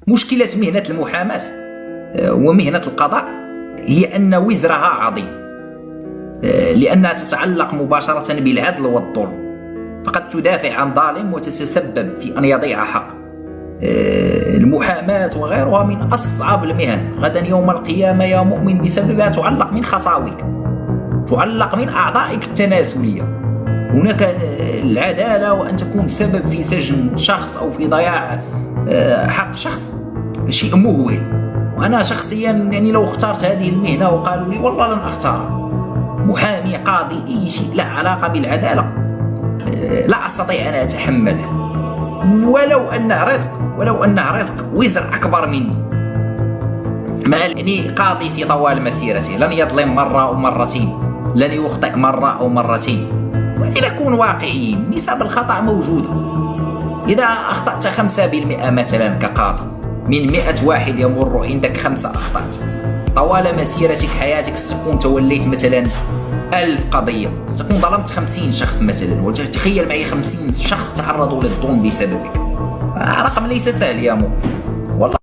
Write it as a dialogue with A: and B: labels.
A: مشكلة مهنة المحاماة ومهنة القضاء هي أن وزرها عظيم، لأنها تتعلق مباشرة بالعدل والظلم، فقد تدافع عن ظالم وتتسبب في أن يضيع حق. المحاماة وغيرها من أصعب المهن. غدا يوم القيامة يا مؤمن بسببها تعلق من خصاويك، تعلق من أعضائك التناسلية. هناك العدالة وأن تكون سبب في سجن شخص أو في ضياع حق شخص شيء مهول. وأنا شخصيا يعني لو اخترت هذه المهنة وقالوا لي والله لن أختارها، محامي قاضي أي شيء لا علاقة بالعدالة، لا أستطيع أن أتحمله، ولو أنه رزق وزر أكبر مني. يعني قاضي في طوال مسيرته لن يظلم مرة أو مرتين، لن يخطئ مرة أو مرتين. ولنكون واقعيين، نسب الخطأ موجودة. إذا أخطأت 5% مثلا كقاضي من 100 واحد يمر عندك 5 أخطأت، طوال مسيرتك حياتك ستكون توليت مثلا 1000 قضية، ستكون ظلمت 50 شخص مثلا. وتخيل معي 50 شخص تعرضوا للظلم بسببك، رقم ليس سهل يا مو والله.